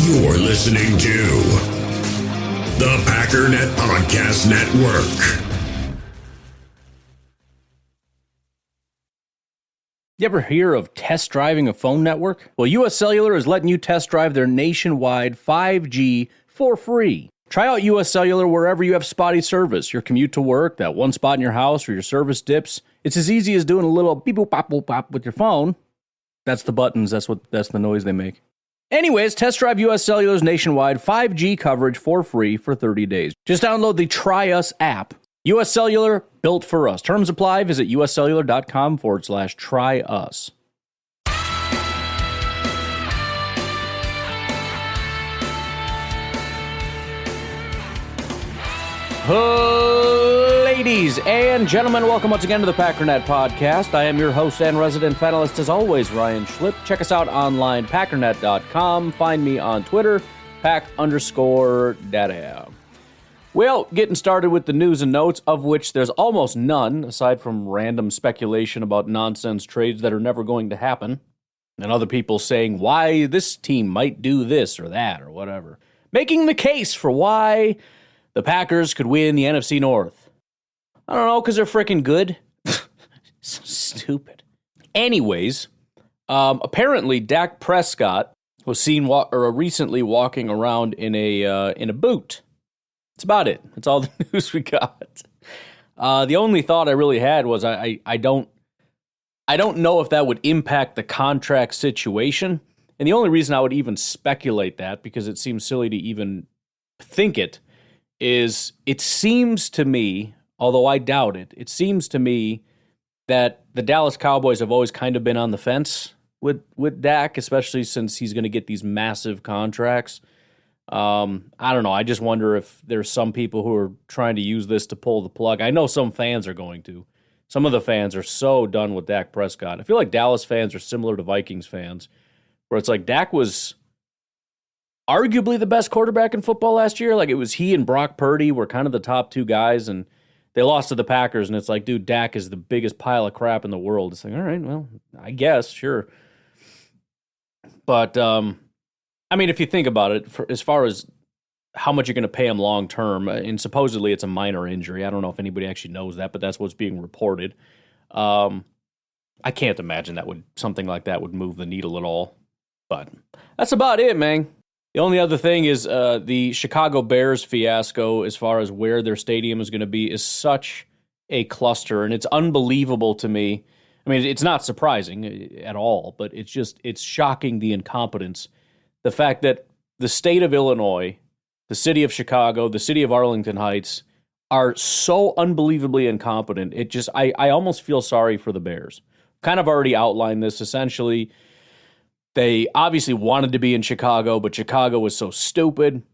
You're listening to the Packernet Podcast Network. You ever hear of test driving a phone network? Well, US Cellular is letting you test drive their nationwide 5G for free. Try out US Cellular wherever you have spotty service. Your commute to work, that one spot in your house where your service dips. It's as easy as doing a little beep boop pop boop pop with your phone. That's the buttons. That's the noise they make. Anyways, test drive US Cellular's nationwide 5G coverage for free for 30 days. Just download the Try Us app. US Cellular, built for us. Terms apply. Visit uscellular.com/try us. Ladies and gentlemen, welcome once again to the Packernet Podcast. I am your host and resident panelist, as always, Ryan Schlipp. Check us out online, packernet.com. Find me on Twitter, pack_data. Well, getting started with the news and notes, of which there's almost none, aside from random speculation about nonsense trades that are never going to happen, and other people saying why this team might do this or that or whatever. Making the case for why the Packers could win the NFC North. I don't know, because they're freaking good. So stupid. Anyways, apparently Dak Prescott was seen recently walking around in a boot. That's about it. That's all the news we got. The only thought I really had was I don't know if that would impact the contract situation. And the only reason I would even speculate that, because it seems silly to even think it, is it seems to me, although I doubt it, it seems to me that the Dallas Cowboys have always kind of been on the fence with Dak, especially since he's going to get these massive contracts. I don't know. I just wonder if there's some people who are trying to use this to pull the plug. I know some fans are going to. Some of the fans are so done with Dak Prescott. I feel like Dallas fans are similar to Vikings fans, where it's like Dak was arguably the best quarterback in football last year. Like, it was he and Brock Purdy were kind of the top two guys, and they lost to the Packers, and it's like, dude, Dak is the biggest pile of crap in the world. It's like, all right, well, I guess, sure. But, I mean, if you think about it, as far as how much you're going to pay him long term, and supposedly it's a minor injury. I don't know if anybody actually knows that, but that's what's being reported. I can't imagine something like that would move the needle at all. But that's about it, man. The only other thing is the Chicago Bears fiasco, as far as where their stadium is going to be, is such a cluster, and it's unbelievable to me. I mean, it's not surprising at all, but it's shocking, the incompetence. The fact that the state of Illinois, the city of Chicago, the city of Arlington Heights are so unbelievably incompetent. I almost feel sorry for the Bears. Kind of already outlined this. Essentially, they obviously wanted to be in Chicago, but Chicago was so stupid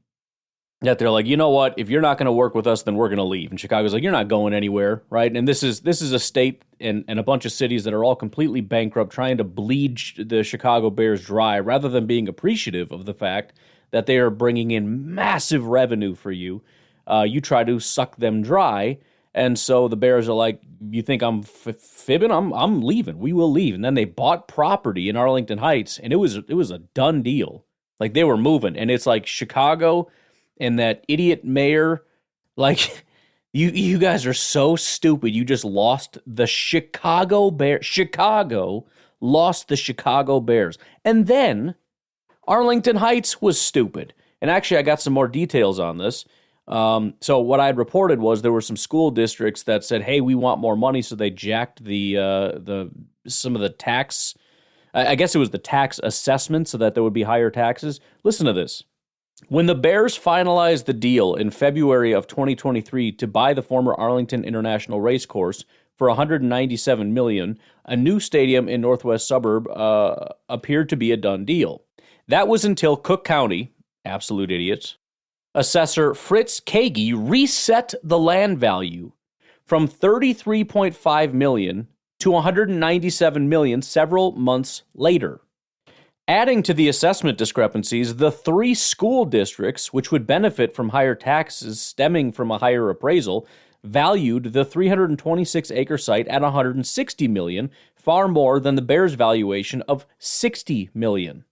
that they're like, you know what? If you're not going to work with us, then we're going to leave. And Chicago's like, you're not going anywhere, right? And this is a state and a bunch of cities that are all completely bankrupt, trying to bleed the Chicago Bears dry, rather than being appreciative of the fact that they are bringing in massive revenue for you. You try to suck them dry, and so the Bears are like, you think I'm fibbing? I'm leaving. We will leave. And then they bought property in Arlington Heights, and it was a done deal. Like, they were moving, and it's like Chicago and that idiot mayor, like, you guys are so stupid. You just lost the Chicago Bears. Chicago lost the Chicago Bears. And then Arlington Heights was stupid. And actually, I got some more details on this. So what I had reported was there were some school districts that said, hey, we want more money, so they jacked some of the tax, I guess it was the tax assessment, so that there would be higher taxes. Listen to this. When the Bears finalized the deal in February of 2023 to buy the former Arlington International Racecourse for $197 million, a new stadium in northwest suburb appeared to be a done deal. That was until Cook County, absolute idiots, assessor Fritz Kagi reset the land value from $33.5 million to $197 million several months later. Adding to the assessment discrepancies, the three school districts, which would benefit from higher taxes stemming from a higher appraisal, valued the 326-acre site at $160 million, far more than the Bears' valuation of $60 million.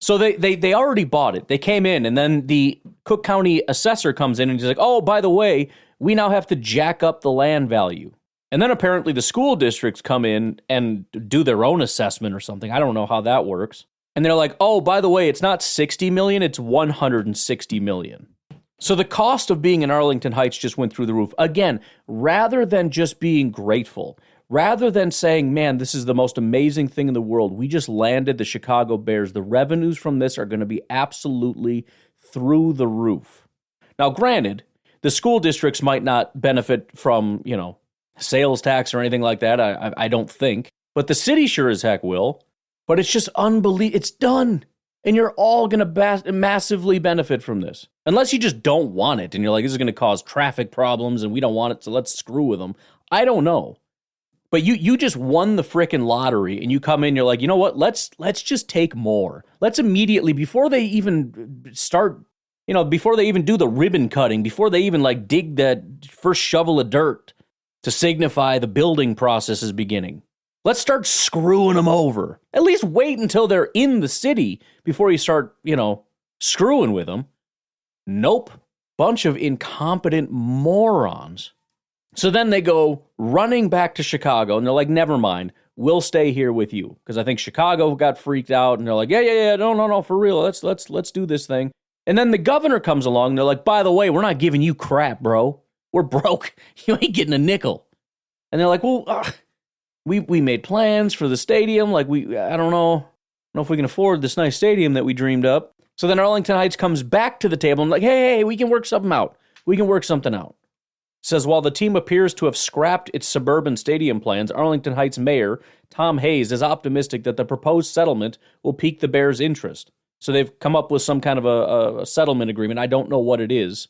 So they already bought it. They came in, and then the Cook County assessor comes in and he's like, oh, by the way, we now have to jack up the land value. And then apparently the school districts come in and do their own assessment or something. I don't know how that works. And they're like, oh, by the way, it's not $60 million, it's $160 million. So the cost of being in Arlington Heights just went through the roof. Again, rather than just being grateful, rather than saying, man, this is the most amazing thing in the world, we just landed the Chicago Bears. The revenues from this are going to be absolutely through the roof. Now, granted, the school districts might not benefit from, sales tax or anything like that. I don't think. But the city sure as heck will. But it's just unbelievable. It's done. And you're all going to massively benefit from this. Unless you just don't want it and you're like, this is going to cause traffic problems and we don't want it, so let's screw with them. I don't know. But you just won the frickin' lottery and you come in, you're like, you know what? Let's just take more. Let's immediately, before they even start, before they even do the ribbon cutting, before they even dig that first shovel of dirt to signify the building process is beginning. Let's start screwing them over. At least wait until they're in the city before you start, screwing with them. Nope. Bunch of incompetent morons. So then they go running back to Chicago, and they're like, never mind, we'll stay here with you. Because I think Chicago got freaked out, and they're like, yeah, no, for real, let's do this thing. And then the governor comes along, and they're like, by the way, we're not giving you crap, bro. We're broke. You ain't getting a nickel. And they're like, well, we made plans for the stadium. I don't know if we can afford this nice stadium that we dreamed up. So then Arlington Heights comes back to the table and like, hey, we can work something out. Says, while the team appears to have scrapped its suburban stadium plans, Arlington Heights Mayor Tom Hayes is optimistic that the proposed settlement will pique the Bears' interest. So they've come up with some kind of a settlement agreement. I don't know what it is.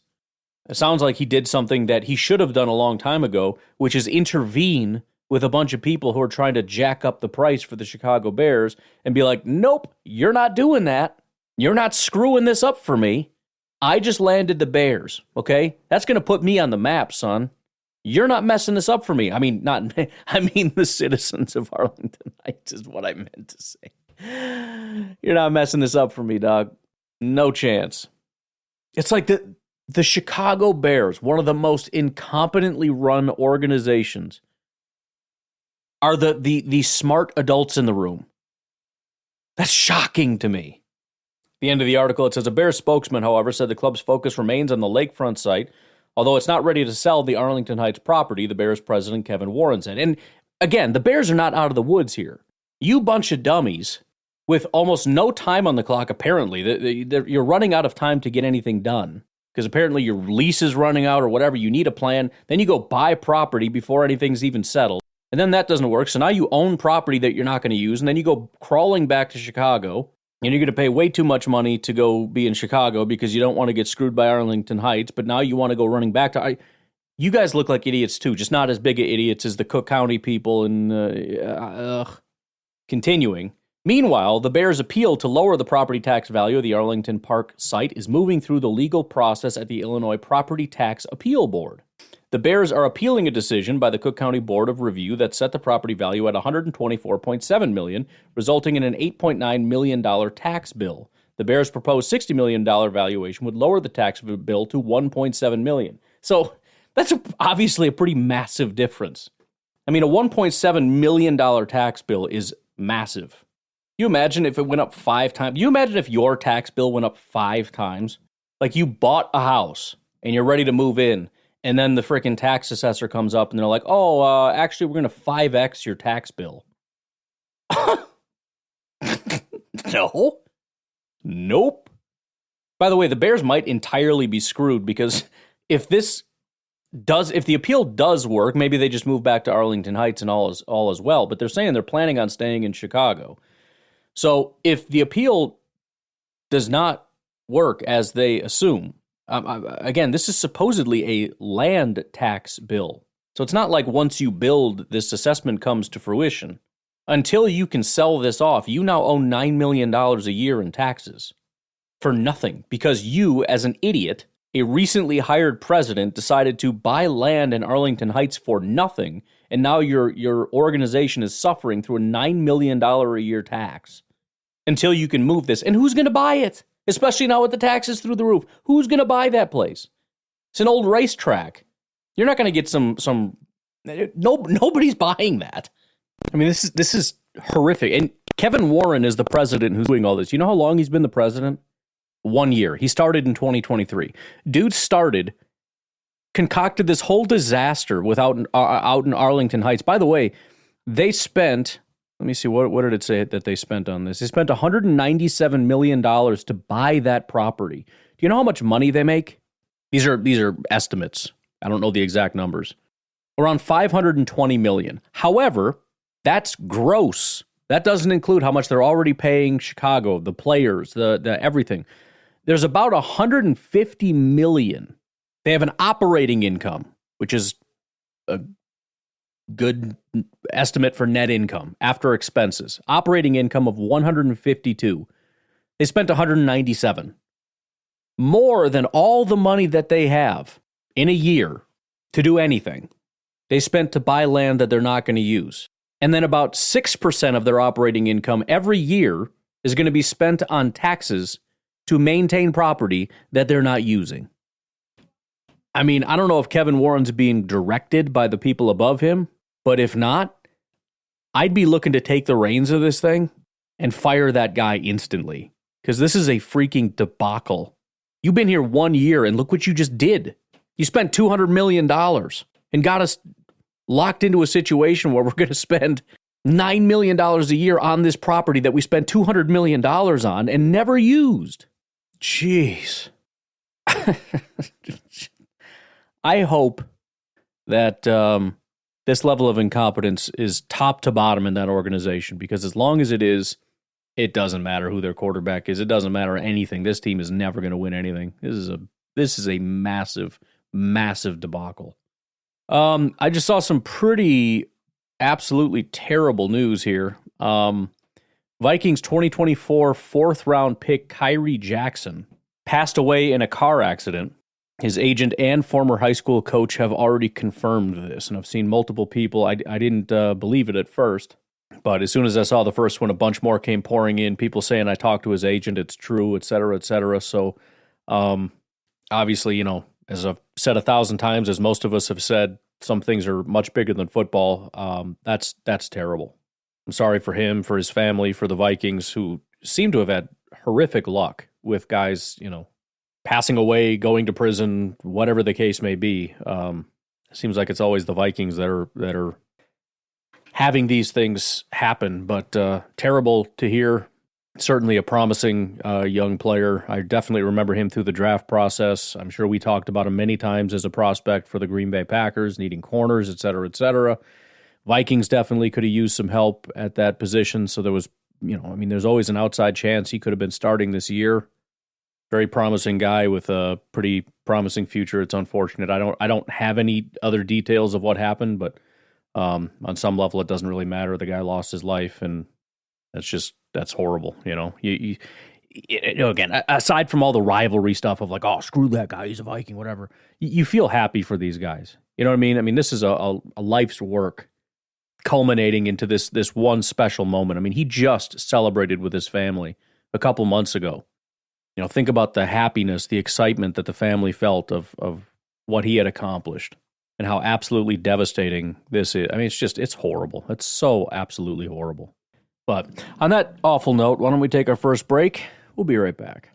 It sounds like he did something that he should have done a long time ago, which is intervene with a bunch of people who are trying to jack up the price for the Chicago Bears and be like, nope, you're not doing that. You're not screwing this up for me. I just landed the Bears, okay? That's going to put me on the map, son. You're not messing this up for me. I mean, the citizens of Arlington Heights is what I meant to say. You're not messing this up for me, dog. No chance. It's like the Chicago Bears, one of the most incompetently run organizations, are the smart adults in the room. That's shocking to me. The end of the article, it says, a Bears spokesman, however, said the club's focus remains on the lakefront site, although it's not ready to sell the Arlington Heights property, the Bears president Kevin Warren said. And again, the Bears are not out of the woods here. You bunch of dummies with almost no time on the clock, apparently. You're running out of time to get anything done because apparently your lease is running out or whatever. You need a plan. Then you go buy property before anything's even settled. And then that doesn't work. So now you own property that you're not going to use. And then you go crawling back to Chicago. And you're going to pay way too much money to go be in Chicago because you don't want to get screwed by Arlington Heights. But now you want to go running back to... You guys look like idiots too, just not as big of idiots as the Cook County people. And continuing. Meanwhile, the Bears' appeal to lower the property tax value of the Arlington Park site is moving through the legal process at the Illinois Property Tax Appeal Board. The Bears are appealing a decision by the Cook County Board of Review that set the property value at $124.7 million, resulting in an $8.9 million tax bill. The Bears' proposed $60 million valuation would lower the tax bill to $1.7 million. So that's obviously a pretty massive difference. I mean, a $1.7 million tax bill is massive. You imagine if it went up 5 times? You imagine if your tax bill went up 5 times? Like you bought a house and you're ready to move in, and then the freaking tax assessor comes up and they're like, oh, actually, we're going to 5X your tax bill. No. Nope. By the way, the Bears might entirely be screwed because if the appeal does work, maybe they just move back to Arlington Heights and all as well. But they're saying they're planning on staying in Chicago. So if the appeal does not work as they assume, again, this is supposedly a land tax bill. So it's not like once you build, this assessment comes to fruition. Until you can sell this off, you now owe $9 million a year in taxes for nothing because you, as an idiot, a recently hired president, decided to buy land in Arlington Heights for nothing, and now your organization is suffering through a $9 million a year tax. until you can move this. And who's going to buy it? Especially now with the taxes through the roof. Who's going to buy that place? It's an old racetrack. You're not going to get nobody's buying that. I mean, this is horrific. And Kevin Warren is the president who's doing all this. You know how long he's been the president? 1 year. He started in 2023. Dude concocted this whole disaster out in Arlington Heights. By the way, they spent, let me see, what did it say that they spent on this? They spent $197 million to buy that property. Do you know how much money they make? These are estimates. I don't know the exact numbers. Around $520 million. However, that's gross. That doesn't include how much they're already paying Chicago, the players, the everything. There's about $150 million. They have an operating income, which is a good estimate for net income after expenses. Operating income of 152. They spent 197. More than all the money that they have in a year to do anything. They spent to buy land that they're not going to use. And then about 6% of their operating income every year is going to be spent on taxes to maintain property that they're not using. I mean, I don't know if Kevin Warren's being directed by the people above him, but if not, I'd be looking to take the reins of this thing and fire that guy instantly. Because this is a freaking debacle. You've been here 1 year and look what you just did. You spent $200 million and got us locked into a situation where we're going to spend $9 million a year on this property that we spent $200 million on and never used. Jeez. I hope that this level of incompetence is top to bottom in that organization, because as long as it is, it doesn't matter who their quarterback is. It doesn't matter anything. This team is never going to win anything. This is a massive, massive debacle. I just saw some pretty absolutely terrible news here. Vikings 2024 fourth round pick Kyrie Jackson passed away in a car accident. His agent and former high school coach have already confirmed this, and I've seen multiple people. I didn't believe it at first, but as soon as I saw the first one, a bunch more came pouring in, people saying I talked to his agent, it's true, et cetera, et cetera. So obviously, as I've said 1,000 times, as most of us have said, some things are much bigger than football. That's terrible. I'm sorry for him, for his family, for the Vikings, who seem to have had horrific luck with guys, passing away, going to prison, whatever the case may be. Seems like it's always the Vikings that are having these things happen, but terrible to hear. Certainly a promising young player. I definitely remember him through the draft process. I'm sure we talked about him many times as a prospect for the Green Bay Packers, needing corners, et cetera, et cetera. Vikings definitely could have used some help at that position. So there was, there's always an outside chance he could have been starting this year. Very promising guy with a pretty promising future. It's unfortunate. I don't have any other details of what happened, but on some level, it doesn't really matter. The guy lost his life, and that's horrible. Again, aside from all the rivalry stuff of like, oh, screw that guy, he's a Viking, whatever. You feel happy for these guys. You know what I mean? I mean, this is a life's work culminating into this one special moment. I mean, he just celebrated with his family a couple months ago. Think about the happiness, the excitement that the family felt of what he had accomplished and how absolutely devastating this is. I mean, it's horrible. It's so absolutely horrible. But on that awful note, why don't we take our first break? We'll be right back.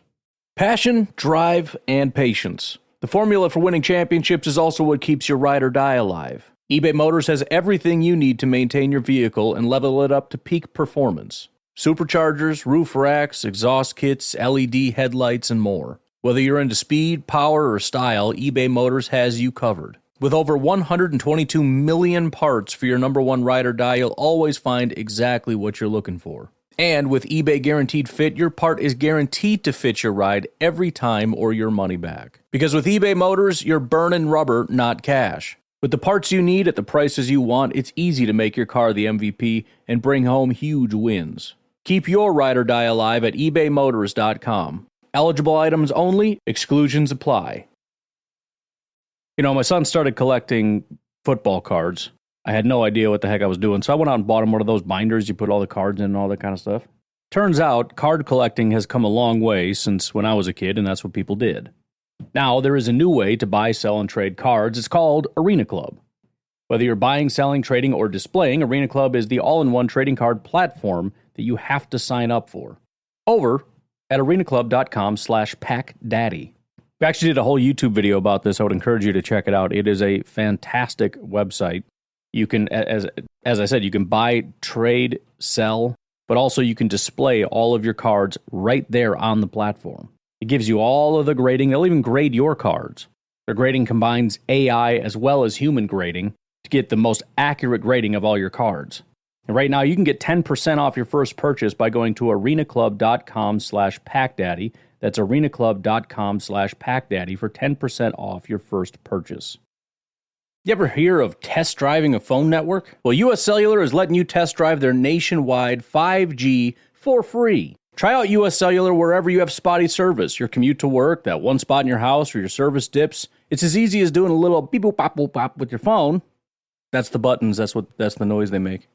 Passion, drive, and patience. The formula for winning championships is also what keeps your ride or die alive. eBay Motors has everything you need to maintain your vehicle and level it up to peak performance. Superchargers, roof racks, exhaust kits, LED headlights, and more. Whether you're into speed, power, or style, eBay Motors has you covered. With over 122 million parts for your number one ride or die, you'll always find exactly what you're looking for. And with eBay Guaranteed Fit, your part is guaranteed to fit your ride every time or your money back. Because with eBay Motors, you're burning rubber, not cash. With the parts you need at the prices you want, it's easy to make your car the MVP and bring home huge wins. Keep your ride or die alive at ebaymotors.com. Eligible items only, exclusions apply. My son started collecting football cards. I had no idea what the heck I was doing, so I went out and bought him one of those binders you put all the cards in and all that kind of stuff. Turns out card collecting has come a long way since when I was a kid, and that's what people did. Now there is a new way to buy, sell, and trade cards. It's called Arena Club. Whether you're buying, selling, trading, or displaying, Arena Club is the all-in-one trading card platform that you have to sign up for. Over at arenaclub.com/packdaddy. We actually did a whole YouTube video about this. I would encourage you to check it out. It is a fantastic website. You can, as I said, you can buy, trade, sell, but also you can display all of your cards right there on the platform. It gives you all of the grading. They'll even grade your cards. Their grading combines AI as well as human grading to get the most accurate grading of all your cards. And right now, you can get 10% off your first purchase by going to arenaclub.com/packdaddy. That's arenaclub.com/packdaddy for 10% off your first purchase. You ever hear of test driving a phone network? Well, US Cellular is letting you test drive their nationwide 5G for free. Try out US Cellular wherever you have spotty service. Your commute to work, that one spot in your house where your service dips. It's as easy as doing a little beep boop pop boop pop with your phone. That's the buttons. That's the noise they make.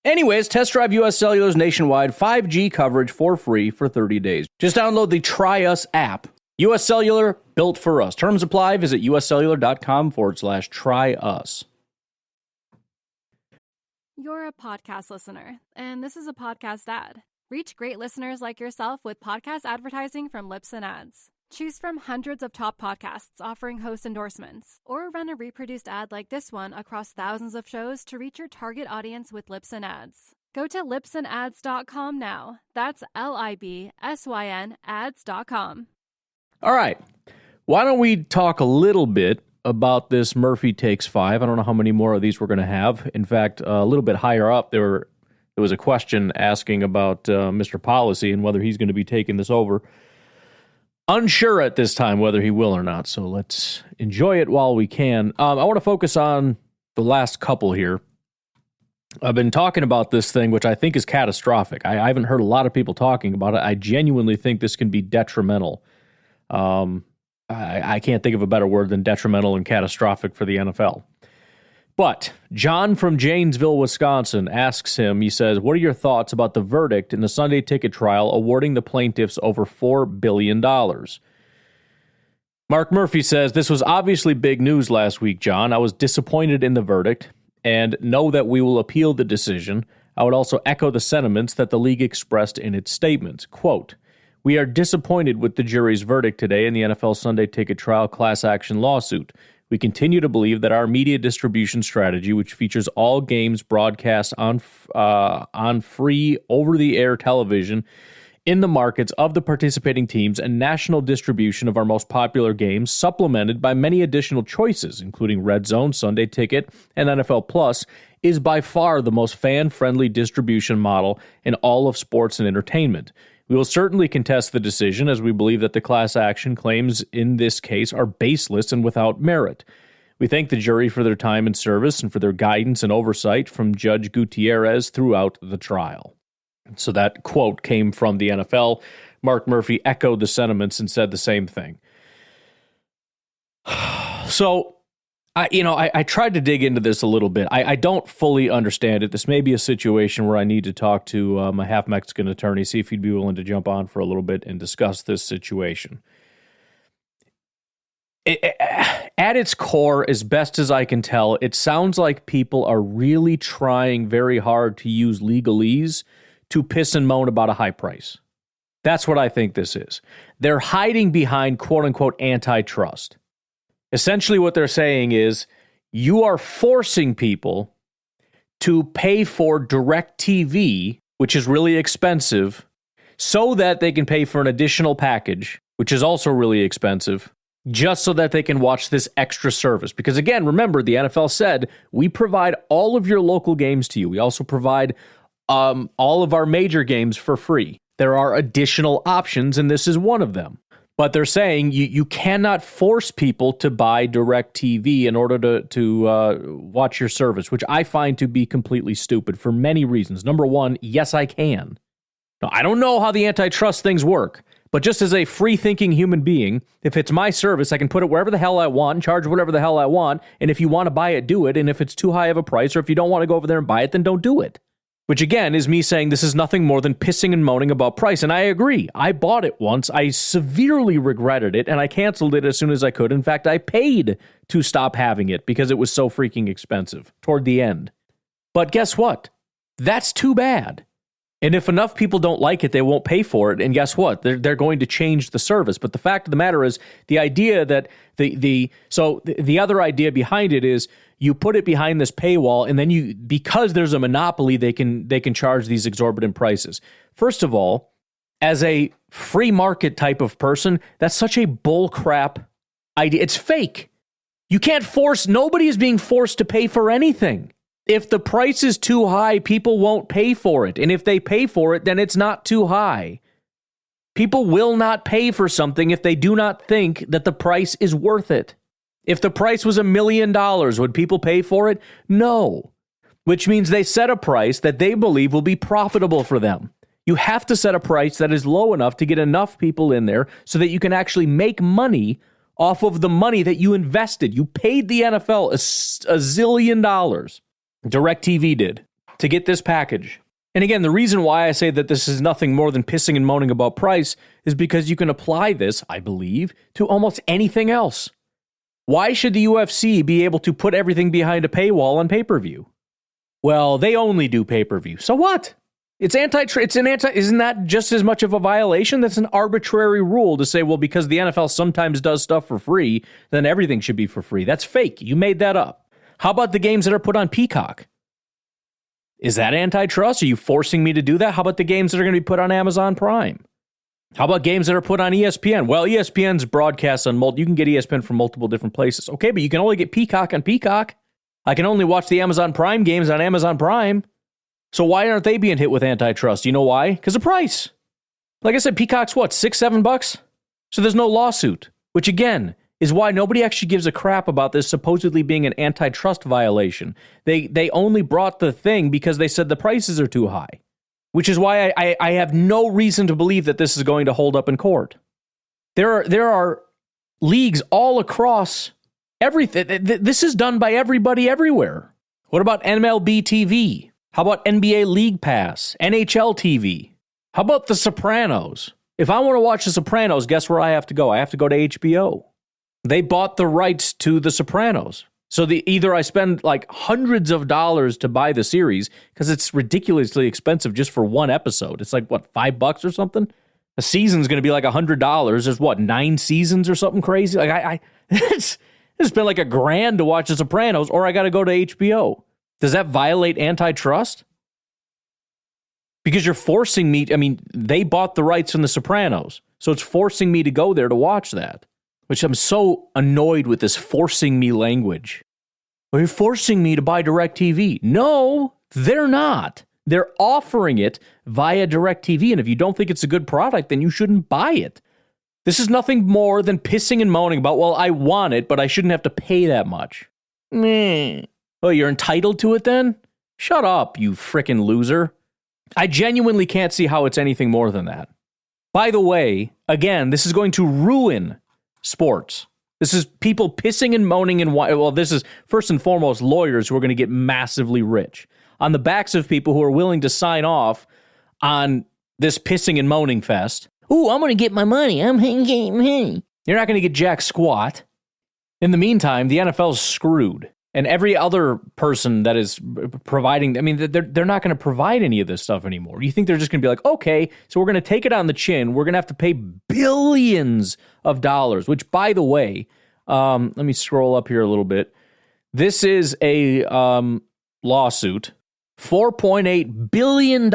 Anyways, test drive US Cellular's nationwide 5G coverage for free for 30 days. Just download the Try Us app. US Cellular, built for us. Terms apply. Visit uscellular.com/tryus. You're a podcast listener, and this is a podcast ad. Reach great listeners like yourself with podcast advertising from Lips and Ads. Choose from hundreds of top podcasts offering host endorsements, or run a reproduced ad like this one across thousands of shows to reach your target audience with Lips and Ads. Go to lipsandads.com now. That's LIBSYN ads.com. All right. Why don't we talk a little bit about this Murphy Takes 5? I don't know how many more of these we're going to have. In fact, a little bit higher up, there was a question asking about Mr. Policy and whether he's going to be taking this over. Unsure at this time whether he will or not, so let's enjoy it while we can. I want to focus on the last couple here. I've been talking about this thing, which I think is catastrophic. I haven't heard a lot of people talking about it. I genuinely think this can be detrimental. I can't think of a better word than detrimental and catastrophic for the NFL. But John from Janesville, Wisconsin asks him, he says, what are your thoughts about the verdict in the Sunday Ticket trial awarding the plaintiffs over $4 billion? Mark Murphy says, this was obviously big news last week, John. I was disappointed in the verdict and know that we will appeal the decision. I would also echo the sentiments that the league expressed in its statements. Quote, we are disappointed with the jury's verdict today in the NFL Sunday Ticket trial class action lawsuit. We continue to believe that our media distribution strategy, which features all games broadcast on free over-the-air television in the markets of the participating teams and national distribution of our most popular games, supplemented by many additional choices, including Red Zone, Sunday Ticket, and NFL Plus, is by far the most fan-friendly distribution model in all of sports and entertainment. We will certainly contest the decision, as we believe that the class action claims in this case are baseless and without merit. We thank the jury for their time and service and for their guidance and oversight from Judge Gutierrez throughout the trial. So that quote came from the NFL. Mark Murphy echoed the sentiments and said the same thing. So, I tried to dig into this a little bit. I don't fully understand it. This may be a situation where I need to talk to my half-Mexican attorney, see if he'd be willing to jump on for a little bit and discuss this situation. At its core, as best as I can tell, it sounds like people are really trying very hard to use legalese to piss and moan about a high price. That's what I think this is. They're hiding behind quote-unquote antitrust. Essentially what they're saying is you are forcing people to pay for DirecTV, which is really expensive, so that they can pay for an additional package, which is also really expensive, just so that they can watch this extra service. Because again, remember, the NFL said, we provide all of your local games to you. We also provide all of our major games for free. There are additional options, and this is one of them. But they're saying you cannot force people to buy DirecTV in order to watch your service, which I find to be completely stupid for many reasons. Number one, yes, I can. Now, I don't know how the antitrust things work, but just as a free-thinking human being, if it's my service, I can put it wherever the hell I want and charge whatever the hell I want, and if you want to buy it, do it, and if it's too high of a price, or if you don't want to go over there and buy it, then don't do it. which again is me saying this is nothing more than pissing and moaning about price. And I agree. I bought it once. I severely regretted it, and I canceled it as soon as I could. In fact, I paid to stop having it because it was so freaking expensive toward the end. But guess what? That's too bad. And if enough people don't like it, they won't pay for it. And guess what? They're going to change the service. But the fact of the matter is, the idea that the other idea behind it is you put it behind this paywall, and then because there's a monopoly, they can charge these exorbitant prices. First of all, as a free market type of person, that's such a bullcrap idea. It's fake. You can't nobody is being forced to pay for anything. If the price is too high, people won't pay for it. And if they pay for it, then it's not too high. People will not pay for something if they do not think that the price is worth it. If the price was $1 million, would people pay for it? No. Which means they set a price that they believe will be profitable for them. You have to set a price that is low enough to get enough people in there so that you can actually make money off of the money that you invested. You paid the NFL a zillion dollars. DirecTV did to get this package. And again, the reason why I say that this is nothing more than pissing and moaning about price is because you can apply this, I believe, to almost anything else. Why should the UFC be able to put everything behind a paywall on pay-per-view? Well, they only do pay-per-view. So what? Isn't that just as much of a violation? That's an arbitrary rule to say, well, because the NFL sometimes does stuff for free, then everything should be for free. That's fake. You made that up. How about the games that are put on Peacock? Is that antitrust? Are you forcing me to do that? How about the games that are going to be put on Amazon Prime? How about games that are put on ESPN? Well, ESPN's broadcasts on you can get ESPN from multiple different places. Okay, but you can only get Peacock on Peacock. I can only watch the Amazon Prime games on Amazon Prime. So why aren't they being hit with antitrust? You know why? Because of price. Like I said, Peacock's what, $6, $7? So there's no lawsuit, which again is why nobody actually gives a crap about this supposedly being an antitrust violation. They only brought the thing because they said the prices are too high, which is why I have no reason to believe that this is going to hold up in court. There are leagues all across everything. This is done by everybody everywhere. What about MLB TV? How about NBA League Pass? NHL TV? How about The Sopranos? If I want to watch The Sopranos, guess where I have to go? I have to go to HBO. They bought the rights to The Sopranos. So either I spend like hundreds of dollars to buy the series because it's ridiculously expensive just for one episode. It's like, what, $5 or something? A season's going to be like $100. There's what, 9 seasons or something crazy? Like it's been like $1,000 to watch The Sopranos, or I got to go to HBO. Does that violate antitrust? Because you're forcing me. I mean, they bought the rights from The Sopranos, so it's forcing me to go there to watch that. Which I'm so annoyed with this forcing me language. Well, you're forcing me to buy DirecTV. No, they're not. They're offering it via DirecTV, and if you don't think it's a good product, then you shouldn't buy it. This is nothing more than pissing and moaning about, well, I want it, but I shouldn't have to pay that much. Meh. Oh, you're entitled to it then? Shut up, you frickin' loser. I genuinely can't see how it's anything more than that. By the way, again, this is going to ruin sports. This is people pissing and moaning and well, this is first and foremost lawyers who are going to get massively rich on the backs of people who are willing to sign off on this pissing and moaning fest. Ooh, I'm going to get my money. You're not going to get jack squat. In the meantime, the NFL's screwed. And every other person that is providing, I mean, they're not going to provide any of this stuff anymore. You think they're just going to be like, okay, so we're going to take it on the chin. We're going to have to pay billions of dollars, which, by the way, let me scroll up here a little bit. This is a lawsuit, $4.8 billion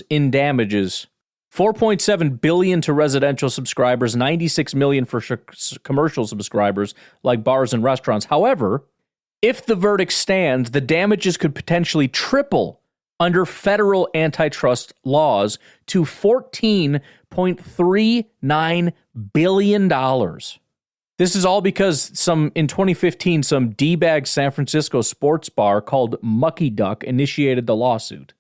in damages, $4.7 billion to residential subscribers, $96 million for commercial subscribers like bars and restaurants. However, if the verdict stands, the damages could potentially triple under federal antitrust laws to $14.39 billion. This is all because in 2015, some D-bag San Francisco sports bar called Mucky Duck initiated the lawsuit.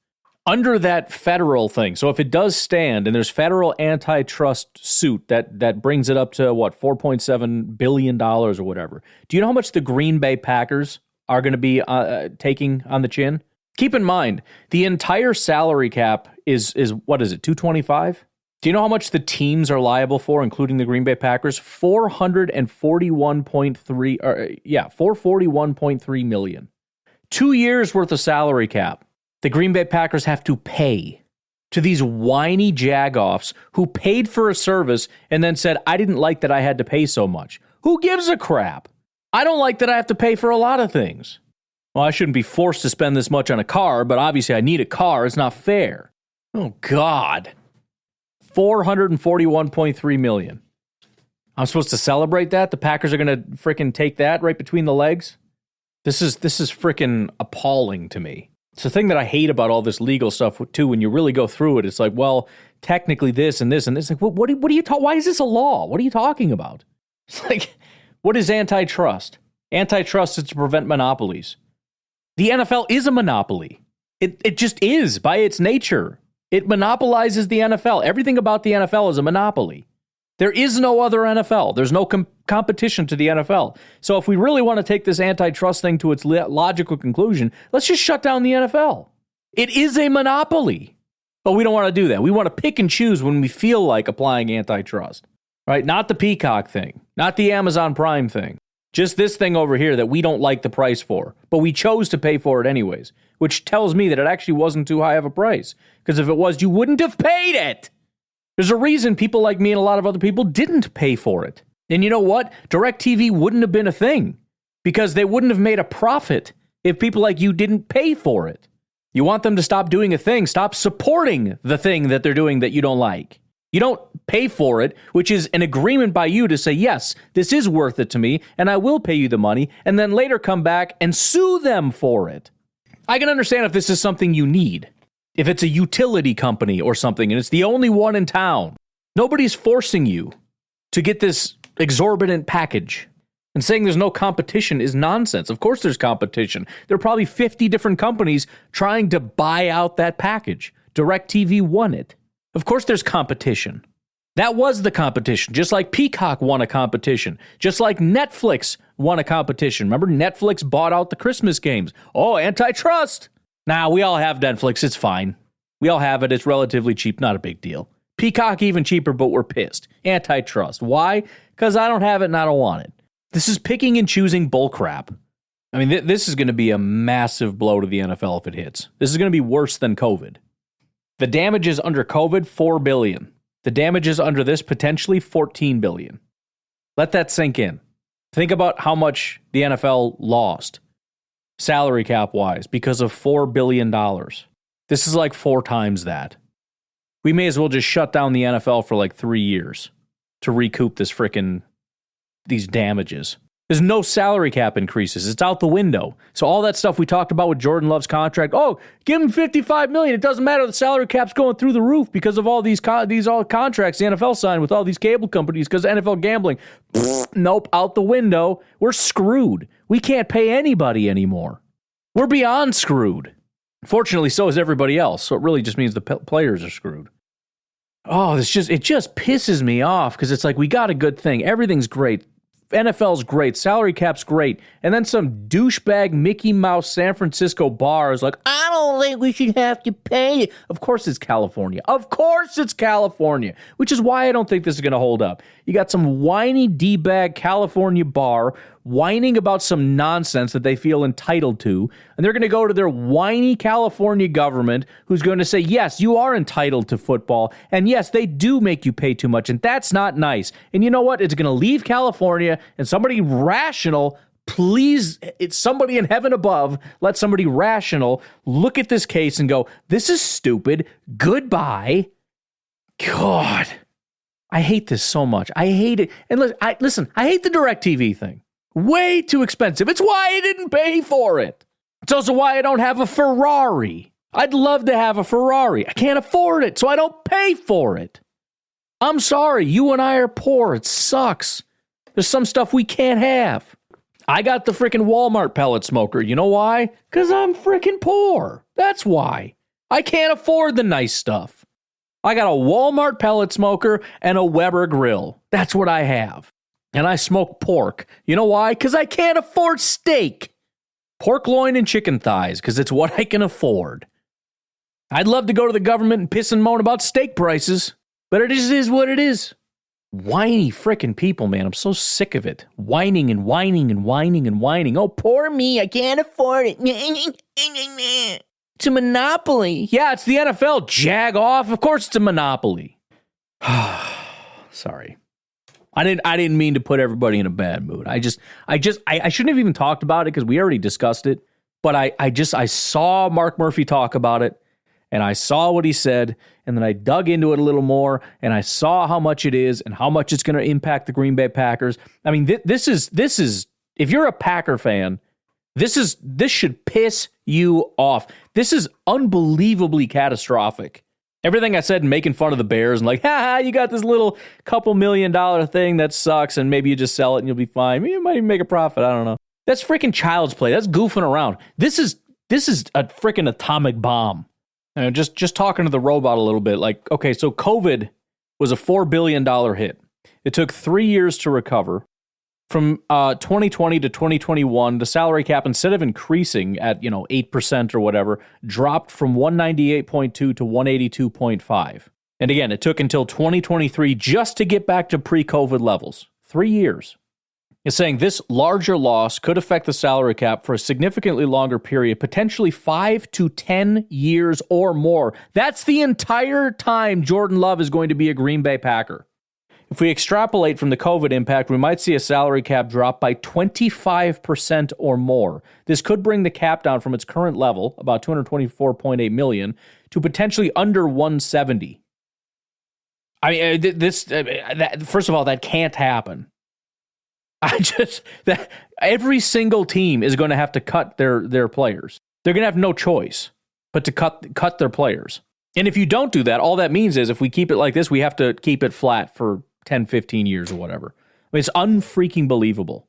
Under that federal thing, so if it does stand and there's federal antitrust suit that brings it up to, what, $4.7 billion or whatever. Do you know how much the Green Bay Packers are going to be taking on the chin? Keep in mind, the entire salary cap is what is it, 225? Do you know how much the teams are liable for, including the Green Bay Packers? 441.3 million. 2 years worth of salary cap. The Green Bay Packers have to pay to these whiny jagoffs who paid for a service and then said, I didn't like that I had to pay so much. Who gives a crap? I don't like that I have to pay for a lot of things. Well, I shouldn't be forced to spend this much on a car, but obviously I need a car. It's not fair. Oh, God. 441.3 million. I'm supposed to celebrate that? The Packers are going to frickin' take that right between the legs? This is frickin' appalling to me. It's the thing that I hate about all this legal stuff, too. When you really go through it, it's like, well, technically this and this and this. Like, what are you talking? Why is this a law? What are you talking about? It's like, what is antitrust? Antitrust is to prevent monopolies. The NFL is a monopoly. It just is by its nature. It monopolizes the NFL. Everything about the NFL is a monopoly. There is no other NFL. There's no competition to the NFL. So if we really want to take this antitrust thing to its logical conclusion, let's just shut down the NFL. It is a monopoly. But we don't want to do that. We want to pick and choose when we feel like applying antitrust. Right? Not the Peacock thing. Not the Amazon Prime thing. Just this thing over here that we don't like the price for, but we chose to pay for it anyways, which tells me that it actually wasn't too high of a price. Because if it was, you wouldn't have paid it. There's a reason people like me and a lot of other people didn't pay for it. And you know what? DirecTV wouldn't have been a thing because they wouldn't have made a profit if people like you didn't pay for it. You want them to stop doing a thing, stop supporting the thing that they're doing that you don't like. You don't pay for it, which is an agreement by you to say, yes, this is worth it to me, and I will pay you the money, and then later come back and sue them for it. I can understand if this is something you need. If it's a utility company or something, and it's the only one in town. Nobody's forcing you to get this exorbitant package. And saying there's no competition is nonsense. Of course there's competition. There are probably 50 different companies trying to buy out that package. DirecTV won it. Of course there's competition. That was the competition. Just like Peacock won a competition. Just like Netflix won a competition. Remember, Netflix bought out the Christmas games. Oh, antitrust. Nah, we all have Netflix. It's fine. We all have it. It's relatively cheap. Not a big deal. Peacock even cheaper, but we're pissed. Antitrust. Why? Because I don't have it and I don't want it. This is picking and choosing bullcrap. I mean, this is going to be a massive blow to the NFL if it hits. This is going to be worse than COVID. The damages under COVID, $4 billion. The damages under this, potentially $14 billion. Let that sink in. Think about how much the NFL lost, salary cap-wise, because of $4 billion. This is like 4 times that. We may as well just shut down the NFL for like 3 years to recoup these damages. There's no salary cap increases. It's out the window. So all that stuff we talked about with Jordan Love's contract, oh, give him $55 million. It doesn't matter. The salary cap's going through the roof because of all these all contracts the NFL signed with all these cable companies because of NFL gambling. Nope, out the window. We're screwed. We can't pay anybody anymore. We're beyond screwed. Fortunately, so is everybody else. So it really just means the players are screwed. Oh, it just pisses me off because it's like we got a good thing. Everything's great. NFL's great, salary cap's great, and then some douchebag Mickey Mouse San Francisco bar is like, I don't think we should have to pay it. Of course it's California. Of course it's California, which is why I don't think this is going to hold up. You got some whiny D-bag California bar whining about some nonsense that they feel entitled to, and they're going to go to their whiny California government who's going to say, yes, you are entitled to football, and yes, they do make you pay too much, and that's not nice. And you know what? It's going to leave California, and somebody rational, please, it's somebody in heaven above, let somebody rational look at this case and go, this is stupid, goodbye. God, I hate this so much. I hate it. And listen, I hate the DirecTV thing. Way too expensive. It's why I didn't pay for it. It's also why I don't have a Ferrari. I'd love to have a Ferrari. I can't afford it, so I don't pay for it. I'm sorry, you and I are poor. It sucks. There's some stuff we can't have. I got the freaking Walmart pellet smoker. You know why? Because I'm freaking poor. That's why. I can't afford the nice stuff. I got a Walmart pellet smoker and a Weber grill. That's what I have. And I smoke pork. You know why? Because I can't afford steak. Pork loin and chicken thighs, because it's what I can afford. I'd love to go to the government and piss and moan about steak prices, but it just is what it is. Whiny frickin' people, man. I'm so sick of it. Whining and whining and whining and whining. Oh, poor me. I can't afford it. It's a monopoly. Yeah, it's the NFL. Jag off. Of course it's a monopoly. Sorry. I didn't mean to put everybody in a bad mood. I shouldn't have even talked about it because we already discussed it. But I saw Mark Murphy talk about it, and I saw what he said, and then I dug into it a little more, and I saw how much it is and how much it's going to impact the Green Bay Packers. I mean, this is if you're a Packer fan, this should piss you off. This is unbelievably catastrophic. Everything I said making fun of the Bears and like, you got this little couple $1 million thing that sucks, and maybe you just sell it and you'll be fine. You might even make a profit. I don't know. That's freaking child's play. That's goofing around. This is a freaking atomic bomb. Just talking to the robot a little bit. Like, okay, so COVID was a $4 billion hit. It took 3 years to recover. From 2020 to 2021, the salary cap, instead of increasing at 8% or whatever, dropped from 198.2 to 182.5. And again, it took until 2023 just to get back to pre-COVID levels. 3 years. It's saying this larger loss could affect the salary cap for a significantly longer period, potentially 5 to 10 years or more. That's the entire time Jordan Love is going to be a Green Bay Packer. If we extrapolate from the COVID impact, we might see a salary cap drop by 25% or more. This could bring the cap down from its current level, about $224.8 million, to potentially under $170. I mean, first of all, that can't happen. Every single team is going to have to cut their players. They're going to have no choice but to cut their players. And if you don't do that, all that means is if we keep it like this, we have to keep it flat for 10, 15 years or whatever. I mean, it's unfreaking believable.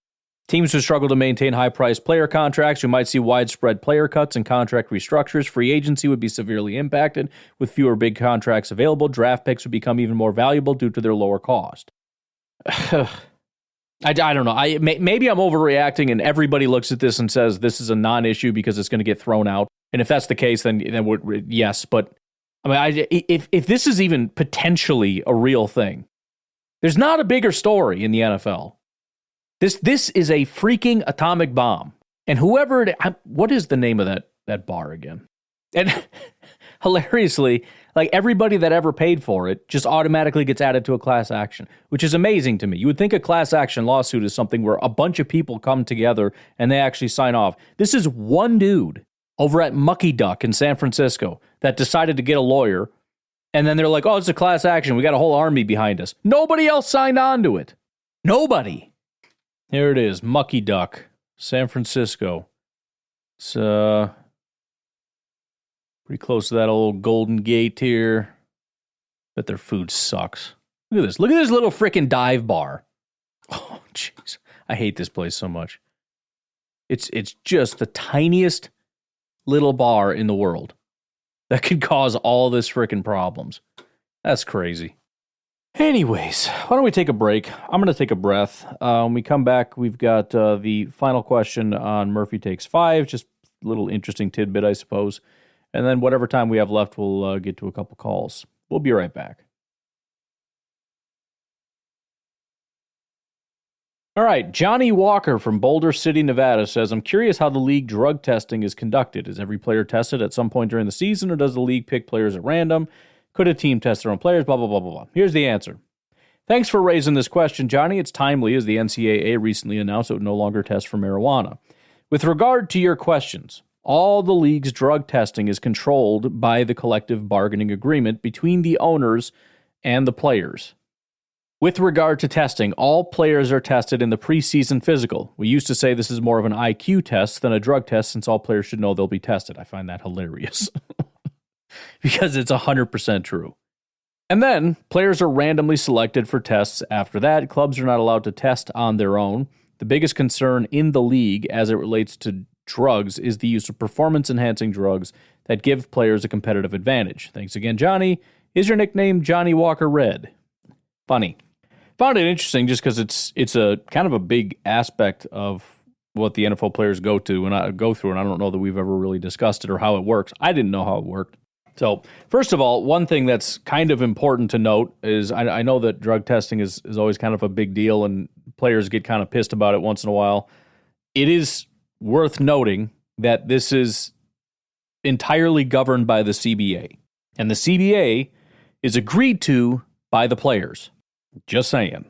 Teams would struggle to maintain high-priced player contracts. We might see widespread player cuts and contract restructures. Free agency would be severely impacted. With fewer big contracts available, draft picks would become even more valuable due to their lower cost. I don't know. Maybe I'm overreacting and everybody looks at this and says this is a non-issue because it's going to get thrown out. And if that's the case, then yes. But I mean, if this is even potentially a real thing, there's not a bigger story in the NFL. This is a freaking atomic bomb. And what is the name of that bar again? And hilariously, like everybody that ever paid for it just automatically gets added to a class action, which is amazing to me. You would think a class action lawsuit is something where a bunch of people come together and they actually sign off. This is one dude over at Mucky Duck in San Francisco that decided to get a lawyer. And then they're like, oh, it's a class action. We got a whole army behind us. Nobody else signed on to it. Nobody. Here it is. Mucky Duck, San Francisco. It's pretty close to that old Golden Gate here. Bet their food sucks. Look at this. Look at this little freaking dive bar. Oh, jeez. I hate this place so much. It's just the tiniest little bar in the world that could cause all this freaking problems. That's crazy. Anyways, why don't we take a break? I'm going to take a breath. When we come back, we've got the final question on Murphy Takes 5. Just a little interesting tidbit, I suppose. And then whatever time we have left, we'll get to a couple calls. We'll be right back. All right, Johnny Walker from Boulder City, Nevada says, I'm curious how the league drug testing is conducted. Is every player tested at some point during the season, or does the league pick players at random? Could a team test their own players? Blah, blah, blah, blah, blah. Here's the answer. Thanks for raising this question, Johnny. It's timely, as the NCAA recently announced it would no longer test for marijuana. With regard to your questions, all the league's drug testing is controlled by the collective bargaining agreement between the owners and the players. With regard to testing, all players are tested in the preseason physical. We used to say this is more of an IQ test than a drug test, since all players should know they'll be tested. I find that hilarious because it's 100% true. And then players are randomly selected for tests after that. Clubs are not allowed to test on their own. The biggest concern in the league as it relates to drugs is the use of performance-enhancing drugs that give players a competitive advantage. Thanks again, Johnny. Is your nickname Johnny Walker Red? Funny. Found it interesting just because it's a kind of a big aspect of what the NFL players go through, and I don't know that we've ever really discussed it or how it works. I didn't know how it worked. So, first of all, one thing that's kind of important to note is I know that drug testing is always kind of a big deal, and players get kind of pissed about it once in a while. It is worth noting that this is entirely governed by the CBA, and the CBA is agreed to by the players. Just saying.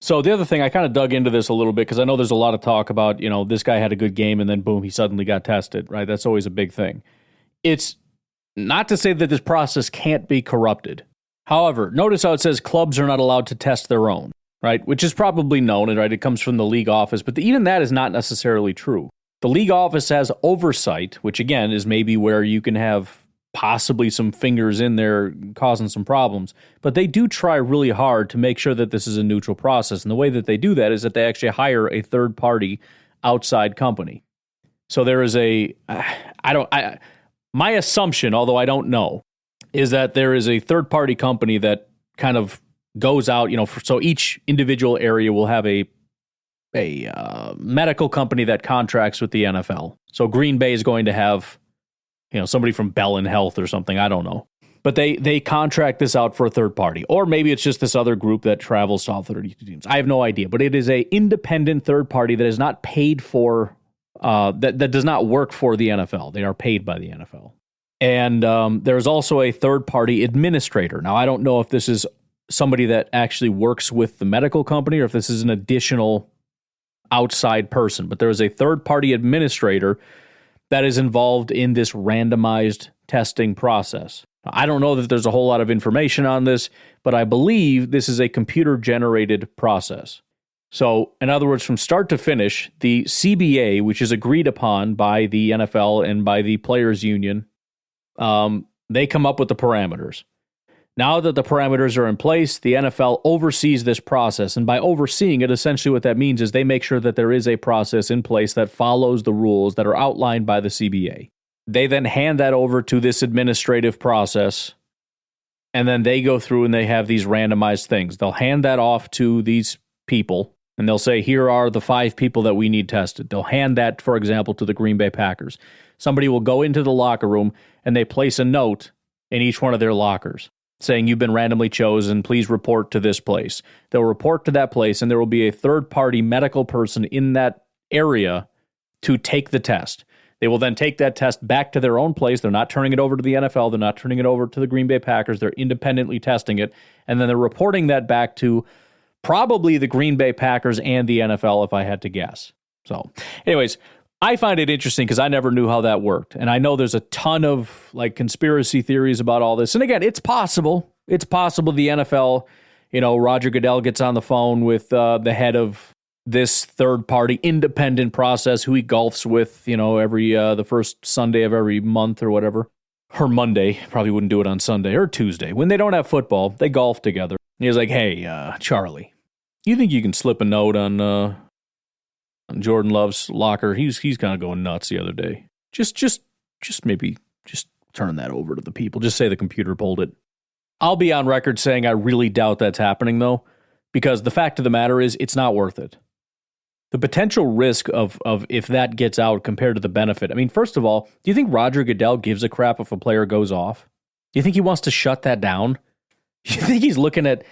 So the other thing, I kind of dug into this a little bit because I know there's a lot of talk about, this guy had a good game and then boom, he suddenly got tested, right? That's always a big thing. It's not to say that this process can't be corrupted. However, notice how it says clubs are not allowed to test their own, right? Which is probably known, right? It comes from the league office, but even that is not necessarily true. The league office has oversight, which again is maybe where you can have possibly some fingers in there causing some problems, but they do try really hard to make sure that this is a neutral process. And the way that they do that is that they actually hire a third-party outside company. So there is my assumption, although I don't know, is that there is a third-party company that kind of goes out, so each individual area will have a medical company that contracts with the NFL. So Green Bay is going to have, somebody from Bell and Health or something, I don't know. But they contract this out for a third party. Or maybe it's just this other group that travels to all 32 teams. I have no idea. But it is an independent third party that is not paid for, that does not work for the NFL. They are paid by the NFL. And there's also a third party administrator. Now, I don't know if this is somebody that actually works with the medical company or if this is an additional outside person. But there is a third party administrator that is involved in this randomized testing process. I don't know that there's a whole lot of information on this, but I believe this is a computer-generated process. So, in other words, from start to finish, the CBA, which is agreed upon by the NFL and by the Players Union, they come up with the parameters. Now that the parameters are in place, the NFL oversees this process. And by overseeing it, essentially what that means is they make sure that there is a process in place that follows the rules that are outlined by the CBA. They then hand that over to this administrative process, and then they go through and they have these randomized things. They'll hand that off to these people, and they'll say, here are the 5 people that we need tested. They'll hand that, for example, to the Green Bay Packers. Somebody will go into the locker room, and they place a note in each one of their lockers saying you've been randomly chosen, please report to this place. They'll report to that place, and there will be a third-party medical person in that area to take the test. They will then take that test back to their own place. They're not turning it over to the NFL. They're not turning it over to the Green Bay Packers. They're independently testing it, and then they're reporting that back to probably the Green Bay Packers and the NFL, if I had to guess. So, anyways, I find it interesting because I never knew how that worked. And I know there's a ton of conspiracy theories about all this. And again, it's possible. It's possible the NFL, Roger Goodell gets on the phone with the head of this third-party independent process who he golfs with, every the first Sunday of every month or whatever. Or Monday. Probably wouldn't do it on Sunday or Tuesday. When they don't have football, they golf together. And he's like, hey, Charlie, you think you can slip a note on Jordan Love's locker? He's kind of going nuts the other day. Just maybe turn that over to the people. Just say the computer pulled it. I'll be on record saying I really doubt that's happening, though, because the fact of the matter is it's not worth it. The potential risk of if that gets out compared to the benefit. I mean, first of all, do you think Roger Goodell gives a crap if a player goes off? Do you think he wants to shut that down? Do you think he's looking at,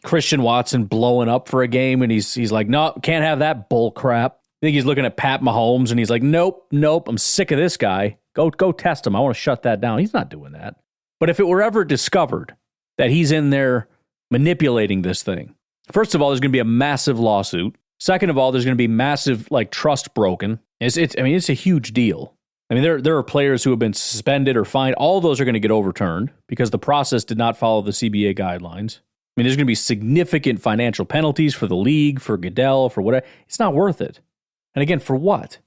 Christian Watson blowing up for a game, and he's like, no, can't have that bull crap? I think he's looking at Pat Mahomes, and he's like, nope, I'm sick of this guy. Go test him. I want to shut that down. He's not doing that. But if it were ever discovered that he's in there manipulating this thing, first of all, there's going to be a massive lawsuit. Second of all, there's going to be massive trust broken. It's a huge deal. I mean, there are players who have been suspended or fined. All those are going to get overturned because the process did not follow the CBA guidelines. I mean, there's going to be significant financial penalties for the league, for Goodell, for whatever. It's not worth it. And again, for what?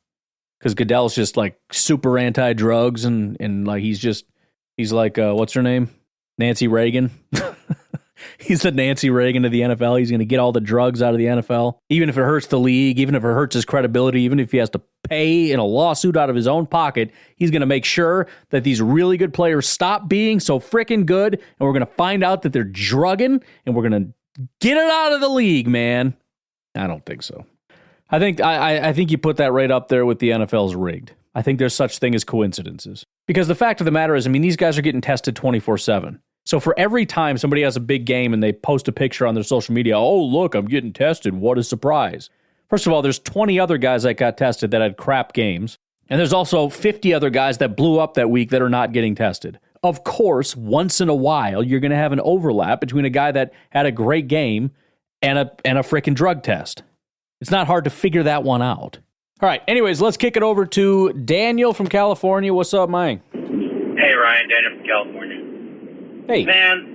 Because Goodell's just super anti-drugs and he's like, what's her name? Nancy Reagan. He's the Nancy Reagan of the NFL. He's going to get all the drugs out of the NFL, even if it hurts the league, even if it hurts his credibility, even if he has to pay in a lawsuit out of his own pocket. He's going to make sure that these really good players stop being so freaking good, and we're going to find out that they're drugging, and we're going to get it out of the league, man. I don't think so. I think you put that right up there with the NFL's rigged. I think there's such thing as coincidences. Because the fact of the matter is, I mean, these guys are getting tested 24/7. So for every time somebody has a big game and they post a picture on their social media, oh, look, I'm getting tested. What a surprise. First of all, there's 20 other guys that got tested that had crap games. And there's also 50 other guys that blew up that week that are not getting tested. Of course, once in a while, you're going to have an overlap between a guy that had a great game and a freaking drug test. It's not hard to figure that one out. All right, anyways, let's kick it over to Daniel from California. What's up, Mike? Hey, Ryan, Daniel from California. Hey. Man,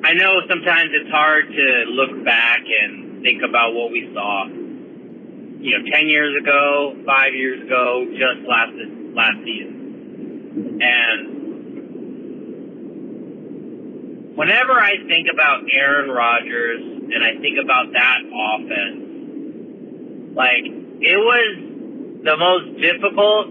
I know sometimes it's hard to look back and think about what we saw, 10 years ago, 5 years ago, just last season. And whenever I think about Aaron Rodgers and I think about that offense, it was the most difficult,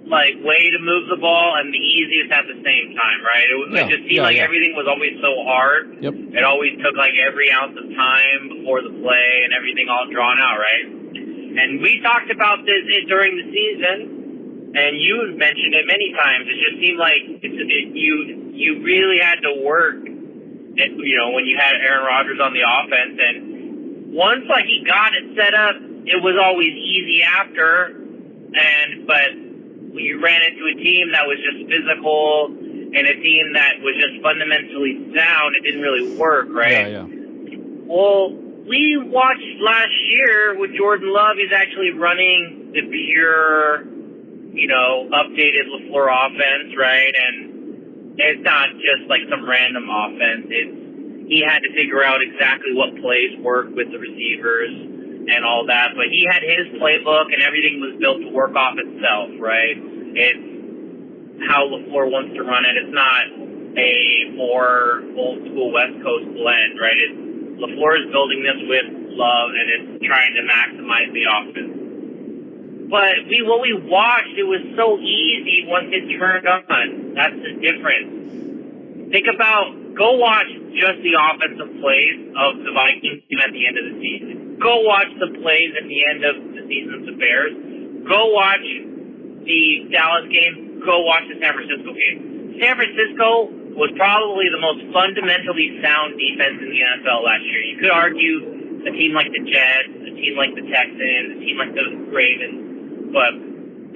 way to move the ball and the easiest at the same time, right? It just seemed everything was always so hard. Yep. It always took every ounce of time before the play and everything all drawn out, right? And we talked about this during the season, and you mentioned it many times. It just seemed like you really had to work, when you had Aaron Rodgers on the offense. And once he got it set up, it was always easy after. But when you ran into a team that was just physical and a team that was just fundamentally sound, it didn't really work, right? Yeah. Well, we watched last year with Jordan Love. He's actually running the pure, updated LaFleur offense, right? And it's not just some random offense. He had to figure out exactly what plays work with the receivers and all that. But he had his playbook, and everything was built to work off itself, right? It's how LaFleur wants to run it. It's not a more old-school West Coast blend, right? LaFleur is building this with Love, and it's trying to maximize the offense. But what we watched, it was so easy once it turned on. That's the difference. Go watch just the offensive plays of the Vikings team at the end of the season. Go watch the plays at the end of the season of the Bears. Go watch the Dallas game. Go watch the San Francisco game. San Francisco was probably the most fundamentally sound defense in the NFL last year. You could argue a team like the Jets, a team like the Texans, a team like the Ravens. But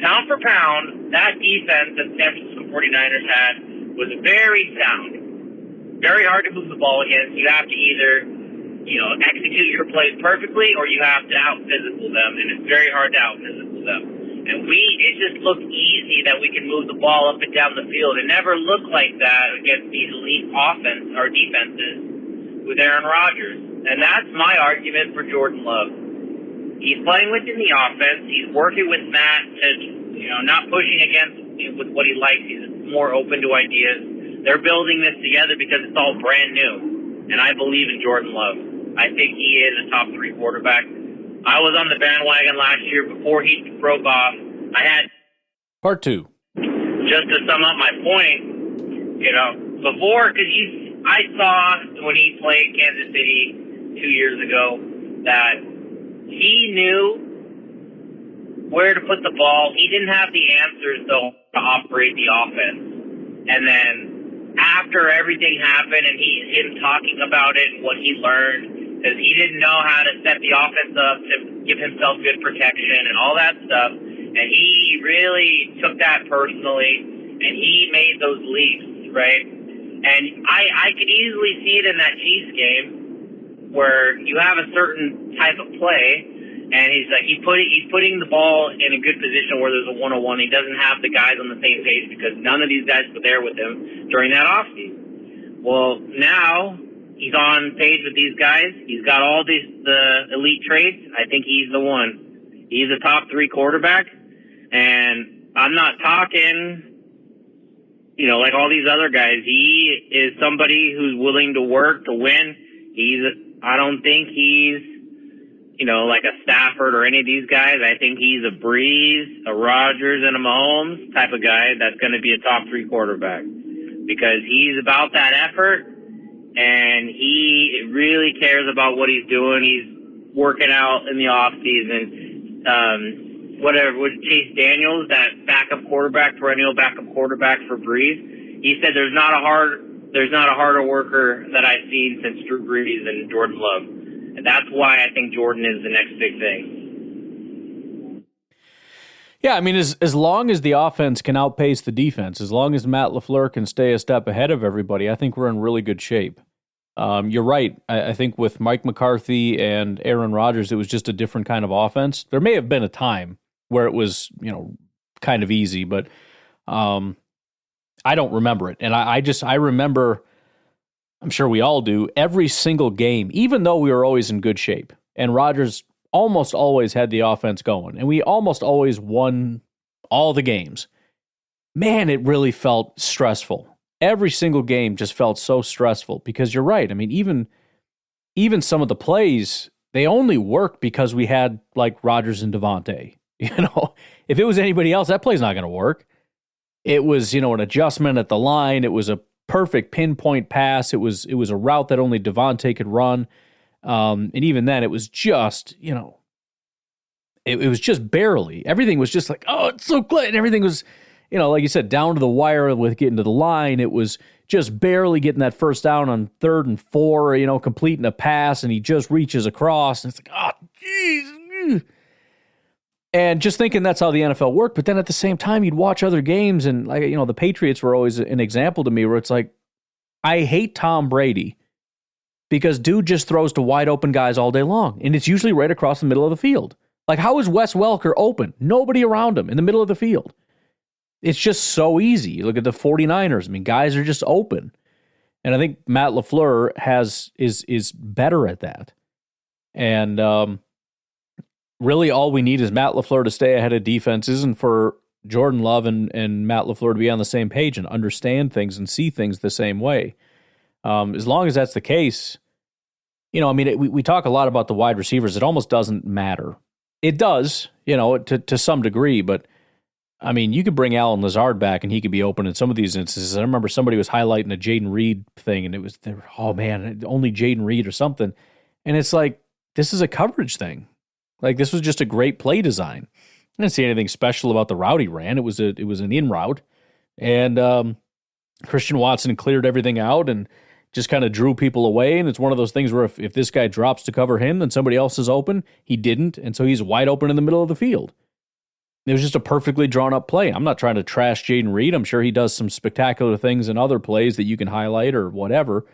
pound for pound, that defense that the San Francisco 49ers had was very sound. Very hard to move the ball against. You have to either, execute your plays perfectly, or you have to out-physical them, and it's very hard to out-physical them. And it just looked easy that we can move the ball up and down the field. It never looked like that against these elite defenses with Aaron Rodgers. And that's my argument for Jordan Love. He's playing within the offense. He's working with Matt to, not pushing against with what he likes. He's more open to ideas. They're building this together because it's all brand new. And I believe in Jordan Love. I think he is a top 3 quarterback. I was on the bandwagon last year before he broke off. I had Part 2. Just to sum up my point, before, because I saw when he played Kansas City 2 years ago that he knew where to put the ball. He didn't have the answers, though, to operate the offense. And then after everything happened and him talking about it and what he learned, because he didn't know how to set the offense up to give himself good protection and all that stuff. And he really took that personally, and he made those leaps, right? And I could easily see it in that Chiefs game where you have a certain type of play, and he's putting the ball in a good position where there's a 1-on-1. He doesn't have the guys on the same page because none of these guys were there with him during that offseason. Well, now he's on page with these guys. He's got all the elite traits. I think he's the one. He's a top 3 quarterback, and I'm not talking, like all these other guys. He is somebody who's willing to work to win. I don't think he's, like a Stafford or any of these guys. I think he's a Breeze, a Rodgers, and a Mahomes type of guy that's going to be a top 3 quarterback because he's about that effort. and he really cares about what he's doing. He's working out in the off season. Whatever with Chase Daniels, that backup quarterback, perennial backup quarterback for Breeze. He said there's not a harder worker that I've seen since Drew Brees and Jordan Love. And that's why I think Jordan is the next big thing. Yeah, I mean, as long as the offense can outpace the defense, as long as Matt LaFleur can stay a step ahead of everybody, I think we're in really good shape. You're right. I think with Mike McCarthy and Aaron Rodgers, it was just a different kind of offense. There may have been a time where it was, kind of easy, but I don't remember it. And I remember, I'm sure we all do, every single game, even though we were always in good shape. And Rodgers almost always had the offense going, and we almost always won all the games. Man, it really felt stressful. Every single game just felt so stressful because you're right. I mean, even some of the plays, they only work because we had like Rodgers and Devontae. If it was anybody else, that play's not going to work. It was, an adjustment at the line. It was a perfect pinpoint pass. It was a route that only Devontae could run. And even then, it was just, it was just barely. Everything was just like, oh, it's so good. And everything was, like you said, down to the wire with getting to the line. It was just barely getting that first down on 3rd and 4, completing a pass, and he just reaches across. And it's like, oh, jeez. And just thinking that's how the NFL worked. But then at the same time, you'd watch other games, and the Patriots were always an example to me where it's like, I hate Tom Brady because dude just throws to wide open guys all day long, and it's usually right across the middle of the field. Like, how is Wes Welker open? Nobody around him in the middle of the field. It's just so easy. You look at the 49ers. I mean, guys are just open. And I think Matt LaFleur is better at that. And really all we need is Matt LaFleur to stay ahead of defenses and for Jordan Love and Matt LaFleur to be on the same page and understand things and see things the same way. As long as that's the case, we talk a lot about the wide receivers. It almost doesn't matter. It does, to some degree, but I mean, you could bring Alan Lazard back and he could be open in some of these instances. I remember somebody was highlighting a Jaden Reed thing, and oh man, only Jaden Reed or something. And it's like, this is a coverage thing. Like, this was just a great play design. I didn't see anything special about the route he ran. It was an in route, and Christian Watson cleared everything out and just kind of drew people away. And it's one of those things where if this guy drops to cover him, then somebody else is open. He didn't, and so he's wide open in the middle of the field. It was just a perfectly drawn up play. I'm not trying to trash Jaden Reed. I'm sure he does some spectacular things in other plays that you can highlight or whatever.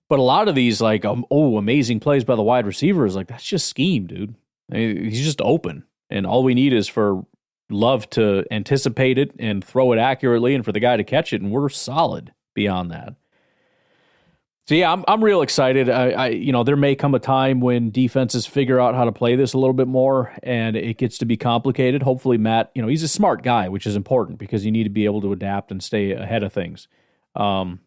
But a lot of these, like, amazing plays by the wide receivers, like, that's just scheme, dude. I mean, he's just open. And all we need is for Love to anticipate it and throw it accurately and for the guy to catch it, and we're solid beyond that. So, yeah, I'm real excited. There may come a time when defenses figure out how to play this a little bit more and it gets to be complicated. Hopefully, Matt, he's a smart guy, which is important because you need to be able to adapt and stay ahead of things. But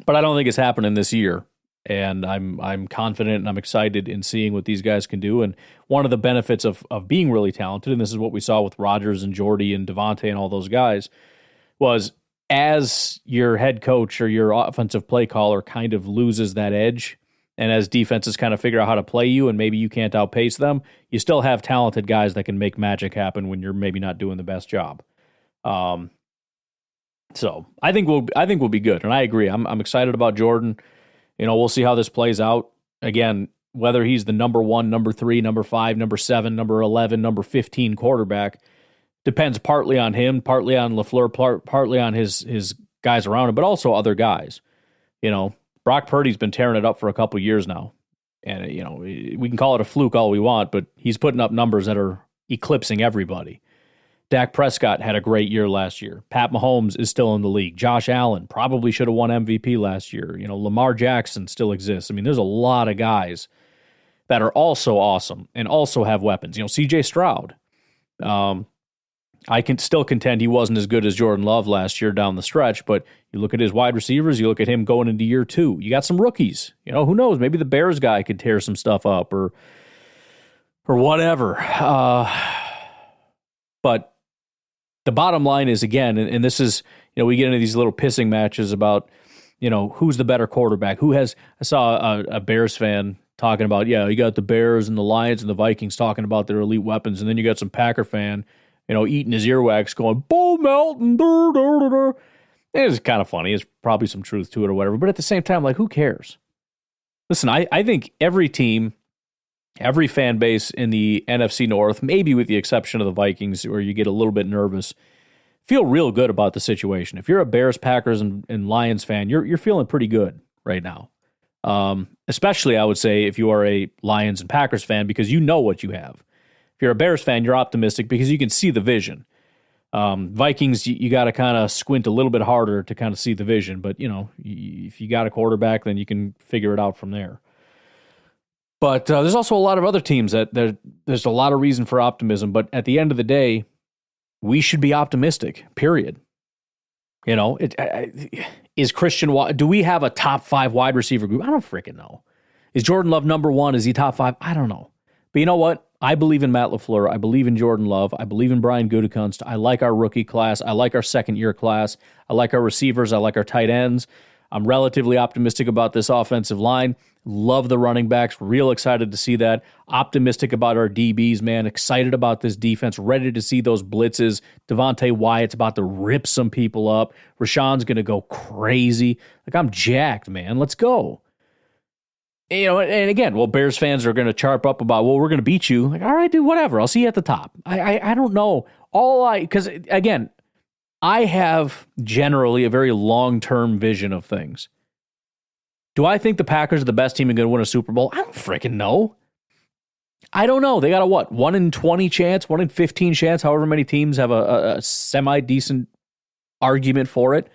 I don't think it's happening this year. And I'm confident and I'm excited in seeing what these guys can do. And one of the benefits of being really talented, and this is what we saw with Rodgers and Jordy and Devontae and all those guys, was as your head coach or your offensive play caller kind of loses that edge, and as defenses kind of figure out how to play you and maybe you can't outpace them, you still have talented guys that can make magic happen when you're maybe not doing the best job. So I think we'll be good. And I agree. I'm excited about Jordan. We'll see how this plays out. Again, whether he's the number 1, number 3, number 5, number 7, number 11, number 15 quarterback depends partly on him, partly on LaFleur, partly on his guys around him, but also other guys. Brock Purdy's been tearing it up for a couple years now. And, we can call it a fluke all we want, but he's putting up numbers that are eclipsing everybody. Dak Prescott had a great year last year. Pat Mahomes is still in the league. Josh Allen probably should have won MVP last year. Lamar Jackson still exists. I mean, there's a lot of guys that are also awesome and also have weapons. CJ Stroud. I can still contend he wasn't as good as Jordan Love last year down the stretch, but you look at his wide receivers, you look at him going into year 2. You got some rookies. Who knows? Maybe the Bears guy could tear some stuff up or whatever. But the bottom line is, again, and this is, we get into these little pissing matches about, who's the better quarterback? I saw a Bears fan talking about, you got the Bears and the Lions and the Vikings talking about their elite weapons, and then you got some Packer fan, eating his earwax going, Bo Melton, It was kind of funny. There's probably some truth to it or whatever, but at the same time, like, who cares? Listen, I think every team, every fan base in the NFC North, maybe with the exception of the Vikings, where you get a little bit nervous, feel real good about the situation. If you're a Bears, Packers, and Lions fan, you're feeling pretty good right now. Especially, I would say, if you are a Lions and Packers fan, because you know what you have. If you're a Bears fan, you're optimistic because you can see the vision. Vikings, you got to kind of squint a little bit harder to kind of see the vision. But, if you got a quarterback, then you can figure it out from there. But there's also a lot of other teams that there's a lot of reason for optimism. But at the end of the day, we should be optimistic, period. Is Christian, do we have a top 5 wide receiver group? I don't freaking know. Is Jordan Love number 1? Is he top 5? I don't know. But you know what? I believe in Matt LaFleur. I believe in Jordan Love. I believe in Brian Gutekunst. I like our rookie class. I like our second-year class. I like our receivers. I like our tight ends. I'm relatively optimistic about this offensive line. Love the running backs. Real excited to see that. Optimistic about our DBs, man. Excited about this defense. Ready to see those blitzes. Devontae Wyatt's about to rip some people up. Rashawn's going to go crazy. Like, I'm jacked, man. Let's go. And again, Bears fans are going to charp up about, we're going to beat you. Like, all right, dude, whatever. I'll see you at the top. I don't know. Because, again, I have generally a very long-term vision of things. Do I think the Packers are the best team and going to win a Super Bowl? I don't freaking know. I don't know. They got a 1 in 20 chance, 1 in 15 chance, however many teams have a semi-decent argument for it.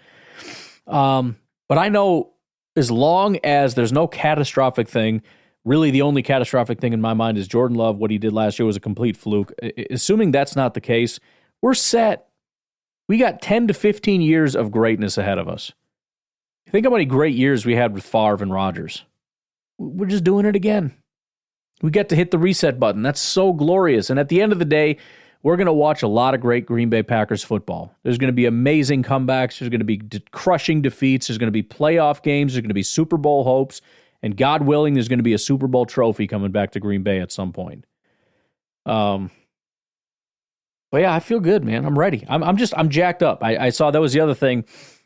But I know as long as there's no catastrophic thing, really the only catastrophic thing in my mind is Jordan Love. What he did last year was a complete fluke. Assuming that's not the case, we're set. We got 10 to 15 years of greatness ahead of us. Think how many great years we had with Favre and Rodgers. We're just doing it again. We get to hit the reset button. That's so glorious. And at the end of the day, we're going to watch a lot of great Green Bay Packers football. There's going to be amazing comebacks. There's going to be crushing defeats. There's going to be playoff games. There's going to be Super Bowl hopes. And God willing, there's going to be a Super Bowl trophy coming back to Green Bay at some point. But yeah, I feel good, man. I'm ready. I'm jacked up. I saw that was the other thing.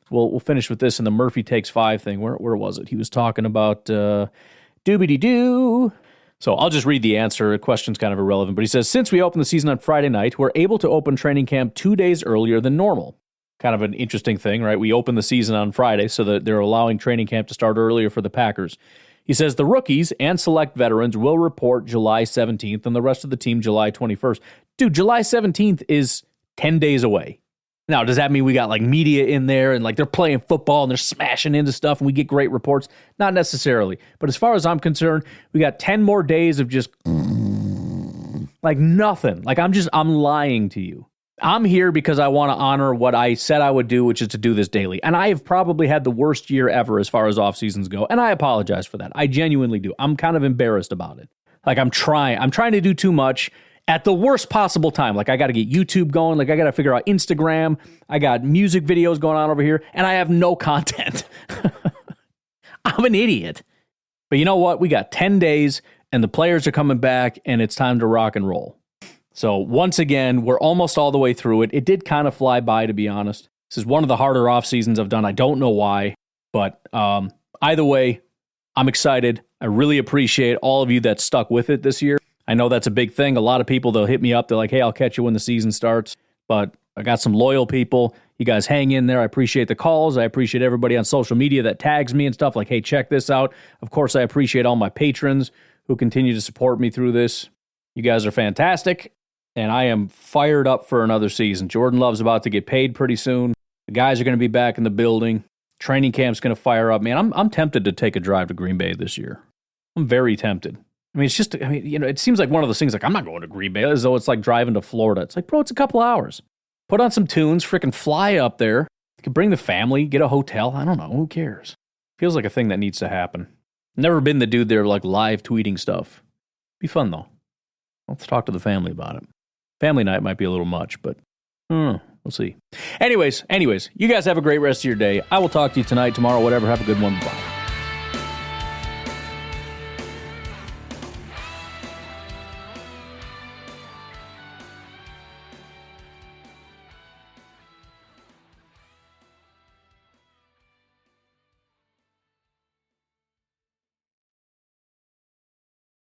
We'll finish with this in the Murphy Takes 5 thing. Where was it? He was talking about doobity-doo. So I'll just read the answer. The question's kind of irrelevant, but he says, since we opened the season on Friday night, we're able to open training camp 2 days earlier than normal. Kind of an interesting thing, right? We opened the season on Friday, so that they're allowing training camp to start earlier for the Packers. He says the rookies and select veterans will report July 17th and the rest of the team July 21st. Dude, July 17th is 10 days away. Now, does that mean we got like media in there and like they're playing football and they're smashing into stuff and we get great reports? Not necessarily. But as far as I'm concerned, we got 10 more days of just like nothing. Like I'm lying to you. I'm here because I want to honor what I said I would do, which is to do this daily. And I have probably had the worst year ever as far as off seasons go. And I apologize for that. I genuinely do. I'm kind of embarrassed about it. Like I'm trying to do too much at the worst possible time. Like I got to get YouTube going. Like I got to figure out Instagram. I got music videos going on over here and I have no content. I'm an idiot. But you know what? We got 10 days and the players are coming back and it's time to rock and roll. So once again, we're almost all the way through it. It did kind of fly by, to be honest. This is one of the harder off seasons I've done. I don't know why, but either way, I'm excited. I really appreciate all of you that stuck with it this year. I know that's a big thing. A lot of people, they'll hit me up. They're like, hey, I'll catch you when the season starts. But I got some loyal people. You guys hang in there. I appreciate the calls. I appreciate everybody on social media that tags me and stuff like, hey, check this out. Of course, I appreciate all my patrons who continue to support me through this. You guys are fantastic. And I am fired up for another season. Jordan Love's about to get paid pretty soon. The guys are going to be back in the building. Training camp's going to fire up. Man, I'm tempted to take a drive to Green Bay this year. I'm very tempted. I mean, it seems like one of those things like, I'm not going to Green Bay, as though it's like driving to Florida. It's like, bro, it's a couple hours. Put on some tunes, freaking fly up there. You can bring the family, get a hotel. I don't know. Who cares? Feels like a thing that needs to happen. Never been the dude there like live tweeting stuff. Be fun, though. Let's talk to the family about it. Family night might be a little much, but We'll see. Anyways, you guys have a great rest of your day. I will talk to you tonight, tomorrow, whatever. Have a good one. Bye.